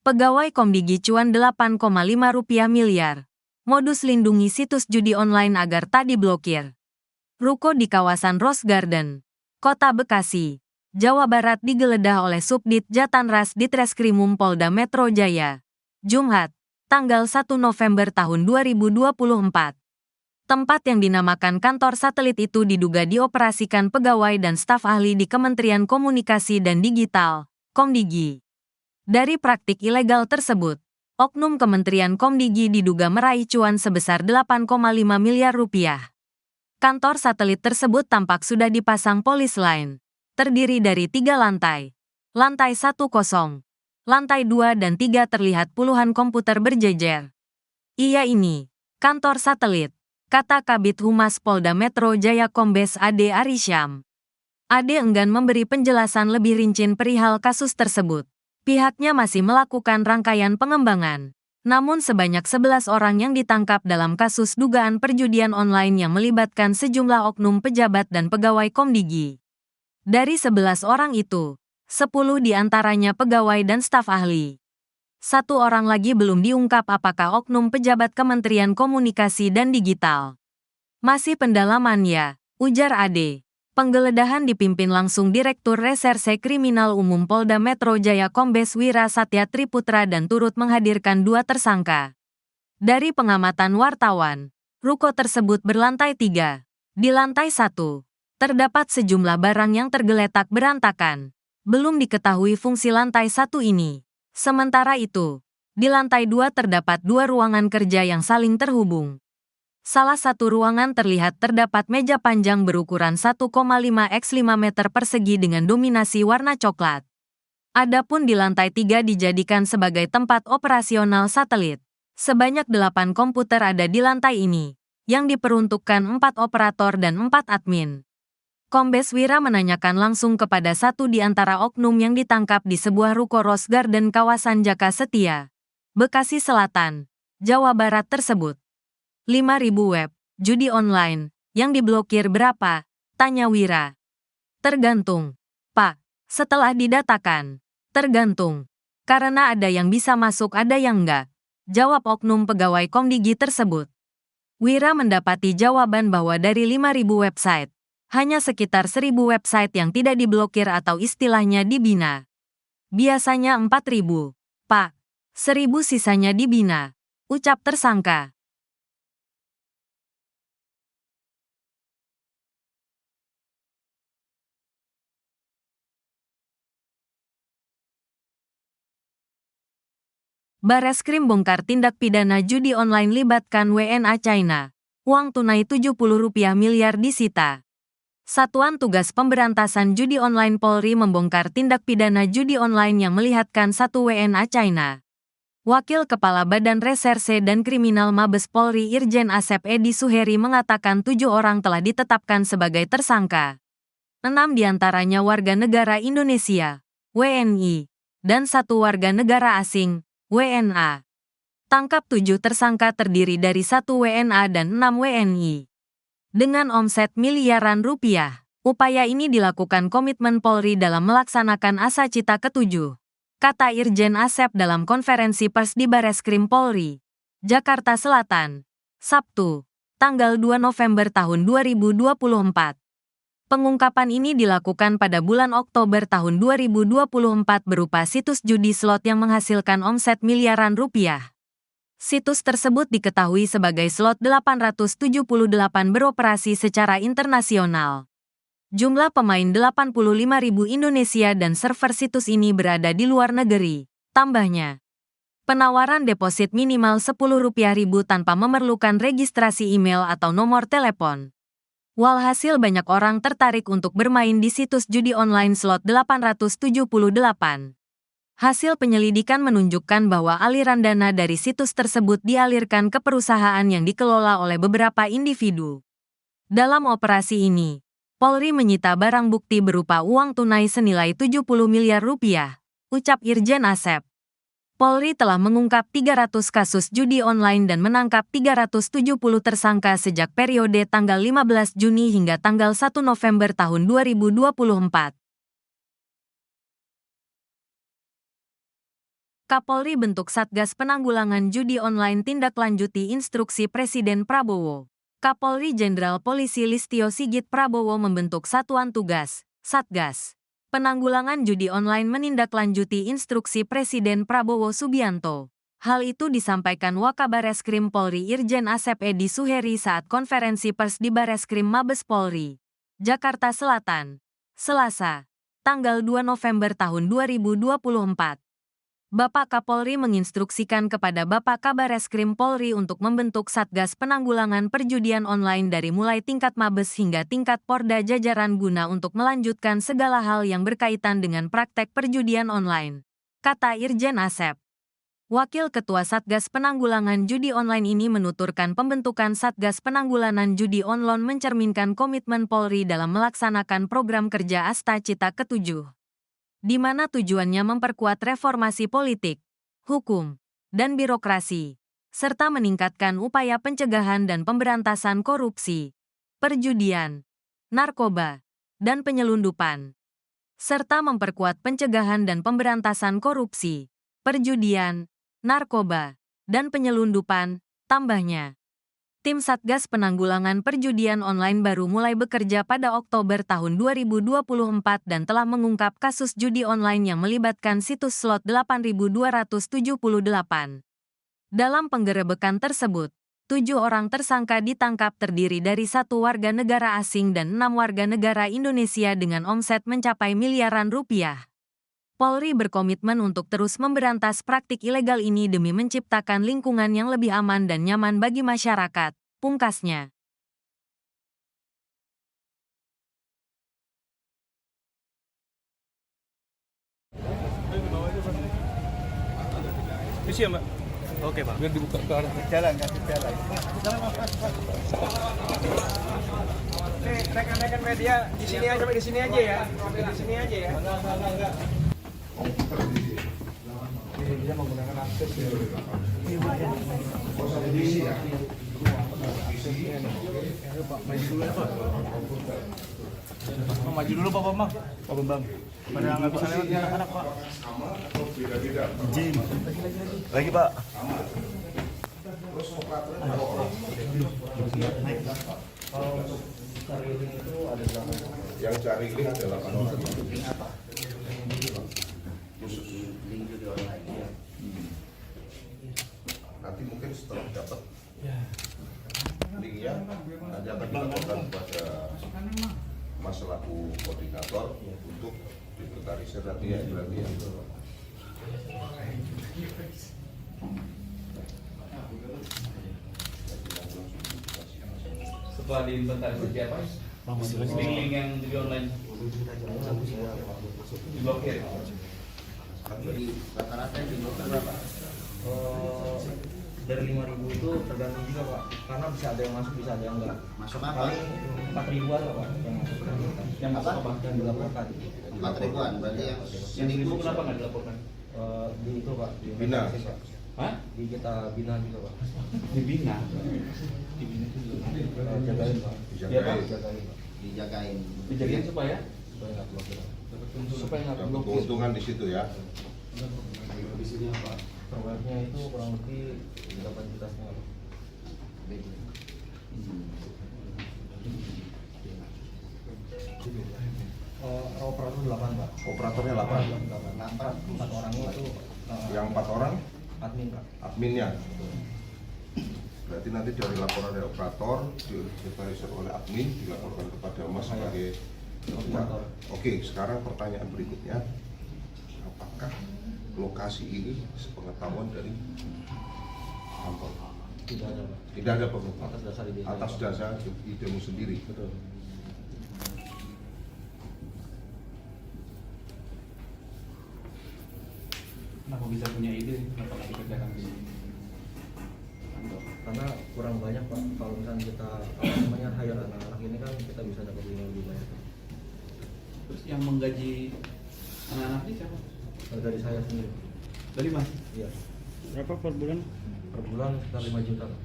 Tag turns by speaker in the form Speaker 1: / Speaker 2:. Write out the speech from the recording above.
Speaker 1: Pegawai Komdigi cuan Rp8,5 miliar. Modus lindungi situs judi online agar tak diblokir. Ruko di kawasan Rose Garden, Kota Bekasi, Jawa Barat digeledah oleh Subdit Jatanras Ditreskrimum Polda Metro Jaya. Jumat, tanggal 1 November tahun 2024. Tempat yang dinamakan kantor satelit itu diduga dioperasikan pegawai dan staf ahli di Kementerian Komunikasi dan Digital, Komdigi. Dari praktik ilegal tersebut, oknum Kementerian Komdigi diduga meraih cuan sebesar Rp8,5 miliar. Kantor satelit tersebut tampak sudah dipasang polis lain, terdiri dari 3 lantai. Lantai 1 kosong, lantai 2 dan 3 terlihat puluhan komputer berjejer. Iya ini, kantor satelit, kata Kabid Humas Polda Metro Jaya Kombes Ade Arisyam. Ade enggan memberi penjelasan lebih rinci perihal kasus tersebut. Pihaknya masih melakukan rangkaian pengembangan. Namun sebanyak 11 orang yang ditangkap dalam kasus dugaan perjudian online yang melibatkan sejumlah oknum pejabat dan pegawai Komdigi. Dari 11 orang itu, 10 diantaranya pegawai dan staf ahli. 1 orang lagi belum diungkap apakah oknum pejabat Kementerian Komunikasi dan Digital. Masih pendalaman ya, ujar Ade. Penggeledahan dipimpin langsung Direktur Reserse Kriminal Umum Polda Metro Jaya Kombes Wira Satya Triputra dan turut menghadirkan 2 tersangka. Dari pengamatan wartawan, ruko tersebut berlantai 3. Di lantai 1, terdapat sejumlah barang yang tergeletak berantakan. Belum diketahui fungsi lantai 1 ini. Sementara itu, di lantai 2 terdapat 2 ruangan kerja yang saling terhubung. Salah satu ruangan terlihat terdapat meja panjang berukuran 1,5 x 5 meter persegi dengan dominasi warna coklat. Adapun di lantai 3 dijadikan sebagai tempat operasional satelit. Sebanyak 8 komputer ada di lantai ini, yang diperuntukkan 4 operator dan 4 admin. Kombes Wira menanyakan langsung kepada satu di antara oknum yang ditangkap di sebuah ruko Rose Garden kawasan Jaka Setia, Bekasi Selatan, Jawa Barat tersebut. 5.000 web judi online yang diblokir berapa? Tanya Wira. Tergantung, Pak. Setelah didatakan, tergantung. Karena ada yang bisa masuk ada yang enggak. Jawab oknum pegawai Komdigi tersebut. Wira mendapati jawaban bahwa dari 5.000 website, hanya sekitar 1.000 website yang tidak diblokir atau istilahnya dibina. Biasanya 4.000, Pak. 1.000 sisanya dibina, ucap tersangka. Bareskrim bongkar tindak pidana judi online libatkan WNA China. Uang tunai Rp70 miliar disita. Satuan Tugas Pemberantasan Judi Online Polri membongkar tindak pidana judi online yang melihatkan 1 WNA China. Wakil Kepala Badan Reserse dan Kriminal Mabes Polri Irjen Asep Edi Suheri mengatakan 7 orang telah ditetapkan sebagai tersangka. 6 diantaranya warga negara Indonesia, WNI, dan 1 warga negara asing, WNA. Tangkap 7 tersangka terdiri dari 1 WNA dan 6 WNI. Dengan omset miliaran rupiah, upaya ini dilakukan komitmen Polri dalam melaksanakan Asa Cita ke-7, kata Irjen Asep dalam konferensi pers di Bareskrim Polri, Jakarta Selatan, Sabtu, tanggal 2 November tahun 2024. Pengungkapan ini dilakukan pada bulan Oktober tahun 2024 berupa situs judi slot yang menghasilkan omset miliaran rupiah. Situs tersebut diketahui sebagai Slot 878 beroperasi secara internasional. Jumlah pemain 85.000 Indonesia dan server situs ini berada di luar negeri. Tambahnya, penawaran deposit minimal Rp10.000 tanpa memerlukan registrasi email atau nomor telepon. Walhasil banyak orang tertarik untuk bermain di situs judi online Slot 878. Hasil penyelidikan menunjukkan bahwa aliran dana dari situs tersebut dialirkan ke perusahaan yang dikelola oleh beberapa individu. Dalam operasi ini, Polri menyita barang bukti berupa uang tunai senilai Rp70 miliar, ucap Irjen Asep. Polri telah mengungkap 300 kasus judi online dan menangkap 370 tersangka sejak periode tanggal 15 Juni hingga tanggal 1 November tahun 2024. Kapolri bentuk Satgas Penanggulangan Judi Online tindaklanjuti instruksi Presiden Prabowo. Kapolri Jenderal Polisi Listio Sigit Prabowo membentuk Satuan Tugas, Satgas Penanggulangan Judi Online menindaklanjuti instruksi Presiden Prabowo Subianto. Hal itu disampaikan Wakabareskrim Polri Irjen Asep Edi Suheri saat konferensi pers di Bareskrim Mabes Polri, Jakarta Selatan, Selasa, tanggal 2 November tahun 2024. Bapak Kapolri menginstruksikan kepada Bapak Kabareskrim Polri untuk membentuk Satgas Penanggulangan Perjudian Online dari mulai tingkat Mabes hingga tingkat Porda jajaran guna untuk melanjutkan segala hal yang berkaitan dengan praktek perjudian online, kata Irjen Asep. Wakil Ketua Satgas Penanggulangan Judi Online ini menuturkan pembentukan Satgas Penanggulangan Judi Online mencerminkan komitmen Polri dalam melaksanakan program kerja Asta Cita ke-7. Di mana tujuannya memperkuat reformasi politik, hukum, dan birokrasi, serta meningkatkan upaya pencegahan dan pemberantasan korupsi, perjudian, narkoba, dan penyelundupan, serta memperkuat pencegahan dan pemberantasan korupsi, perjudian, narkoba, dan penyelundupan, tambahnya. Tim Satgas Penanggulangan Perjudian Online baru mulai bekerja pada Oktober tahun 2024 dan telah mengungkap kasus judi online yang melibatkan situs slot 8.278. Dalam penggerebekan tersebut, 7 orang tersangka ditangkap terdiri dari 1 warga negara asing dan 6 warga negara Indonesia dengan omset mencapai miliaran rupiah. Polri berkomitmen untuk terus memberantas praktik ilegal ini demi menciptakan lingkungan yang lebih aman dan nyaman bagi masyarakat, pungkasnya.
Speaker 2: Isi ya, Mbak? Oke, Pak. Biar dibuka ke arah jalan, kasih jalan. Nih, rekan-rekan media di sini aja, di sini aja ya. Di sini aja ya. Dia menggunakan akses ya. Pak, maju dulu ya, Pak. Maju dulu Pak Bambang. Pak Bambang. Pada nggak bisa lewat anak-anak, Pak. Izin. Lagi, Pak.
Speaker 3: Yang cari link ada 8 orang. Khusus link judi online. Nanti mungkin setelah dapat linknya, nanti akan dilaporkan kepada Mas selaku koordinator untuk diventarisir nanti ya.
Speaker 4: Setelah diinventarisasi apa? Link yang judi online diblokir.
Speaker 5: Jadi rata-rata yang diblokir berapa? Dari 5.000 itu tergantung juga Pak, karena bisa ada yang masuk, bisa ada yang enggak. Masuk apa? Paling 4.000-an Pak yang masuk. Yang masuk apa? Yang dilaporkan.
Speaker 3: 4.000-an berarti yang
Speaker 4: 1.000 kenapa nggak dilaporkan?
Speaker 5: Di itu Pak, di
Speaker 3: Bina.
Speaker 4: Hah?
Speaker 5: Di kita bina juga Pak.
Speaker 4: Dibina.
Speaker 5: Jagain Pak.
Speaker 4: Iya, Pak.
Speaker 5: Jagain Pak.
Speaker 3: dijagain.
Speaker 4: Dijadiin supaya
Speaker 5: Supaya nggak blokir.
Speaker 4: supaya nggak
Speaker 3: Dapat
Speaker 4: blokir.
Speaker 3: keuntungan di situ ya.
Speaker 5: Di sini apa? Per webnya itu kurang lebih 8 juta setengah. Operator 8 Pak.
Speaker 3: Operatornya 8.
Speaker 5: 4 orangnya itu
Speaker 3: Yang 4 orang
Speaker 5: admin Pak.
Speaker 3: adminnya. Berarti nanti dari laporan dari operator diverifikasi oleh admin dilaporkan kepada Mas sebagai operator. Oke, sekarang pertanyaan berikutnya, apakah lokasi ini sepengetahuan dari kantor?
Speaker 5: Tidak ada Pak.
Speaker 3: Tidak ada pengetahuan.
Speaker 5: Atas dasar ide.
Speaker 3: Atas dasar idemu sendiri.
Speaker 5: Betul.
Speaker 4: Kenapa bisa punya ide? Kenapa nggak dikerjakan di kantor?
Speaker 5: Karena kurang banyak Pak. Kalau misalnya kita namanya hire anak-anak ini kan kita bisa dapat yang lebih banyak.
Speaker 4: Terus yang menggaji anak-anak ini siapa?
Speaker 5: Dari saya sendiri.
Speaker 4: Dari Mas?
Speaker 5: Iya.
Speaker 2: Berapa per bulan?
Speaker 5: Per bulan sekitar 5 juta Pak.